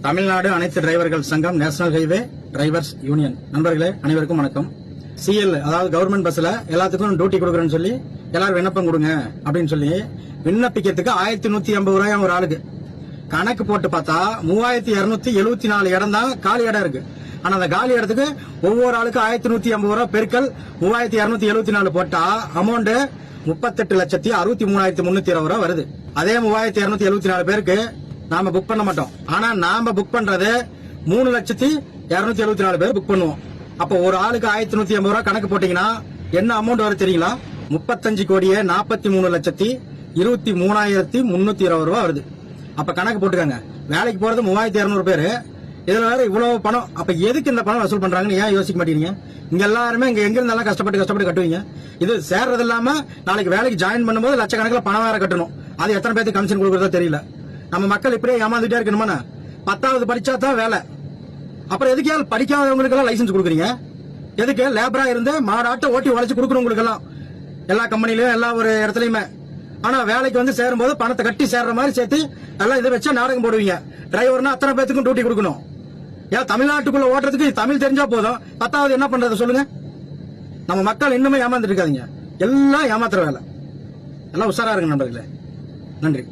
தமிழ்நாடு அனைத்து டிரைவர்கள் சங்கம், நேஷனல் ஹைவே டிரைவர்ஸ் யூனியன் நண்பர்களே அனைவருக்கும் வணக்கம். சிஎல் அதாவது கவர்மெண்ட் பஸ்ல எல்லாத்துக்கும் டியூட்டி கொடுக்குறேன்னு சொல்லி எல்லாரும் விண்ணப்பம் கொடுங்க அப்படின்னு சொல்லி விண்ணப்பிக்கிறதுக்கு 1150 ரூபாய் ஒரு ஆளுக்கு. கணக்கு போட்டு பார்த்தா 3274 இடம் தான் காலி இடம் இருக்கு. ஆனா அந்த காலி இடத்துக்கு ஒவ்வொரு ஆளுக்கு 1150 ரூபாய் பெருக்கல் 3274 போட்டா அமௌண்ட் 38,63,320 ரூபாய் வருது. அதே 3274 பேருக்கு நாம புக் பண்ண மாட்டோம். ஆனா நாம புக் பண்றது 3,274 பேர் புக் பண்ணுவோம். அப்ப ஒரு ஆளுக்கு 1150 ரூபாய் கணக்கு போட்டீங்கன்னா என்ன அமௌண்ட் வரும் தெரியுங்களா? 35,43,23,320 ரூபாய் வருது. அப்ப கணக்கு போட்டுக்காங்க. வேலைக்கு போறது 3,200 பேரு. இதுல வேற இவ்வளவு பணம். அப்ப எதுக்கு இந்த பணம் வசூல் பண்றாங்கன்னு ஏன் யோசிக்க மாட்டீங்க? இங்க எல்லாருமே இங்க எங்க இருந்தாலும் கஷ்டப்பட்டு கட்டுவீங்க. இது சேர்றது இல்லாம நாளைக்கு வேலைக்கு ஜாயின் பண்ணும்போது லட்சக்கணக்கில் பணம் வேற கட்டணும். அது எத்தனை பேருக்கு கமிஷன் கொடுக்கறதோ தெரியல. நம்ம மக்கள் இப்படியே ஏமாந்துட்டே இருக்கணுமா? 10வது படிச்சா தான் வேலை. அப்புறம் எதுக்கு படிக்காதவங்களுக்கு எல்லாம் லைசன்ஸ் கொடுக்குறீங்க? எதுக்கு லேபரா இருந்து மாடாட்ட ஓட்டி உழைச்சு கொடுக்கறவங்களுக்கு எல்லாம் எல்லா கம்பெனிலயும் எல்லா ஒரு இடத்துலயுமே. ஆனா வேலைக்கு வந்து சேரும்போது பணத்தை கட்டி சேர்ற மாதிரி சேர்த்து எல்லாம் இதை வச்சா நாடகம் போடுவீங்க. டிரைவர்னா அத்தனை பேத்துக்கும் டியூட்டி கொடுக்கணும். ஏன் தமிழ்நாட்டுக்குள்ள ஓட்டுறதுக்கு தமிழ் தெரிஞ்சா போதும். 10வது என்ன பண்றது சொல்லுங்க? நம்ம மக்கள் இன்னுமே ஏமாந்துட்டு இருக்காதீங்க. எல்லாம் ஏமாத்துற வேலை. எல்லாம் உஷாரா இருங்க நண்பர்களே. நன்றி.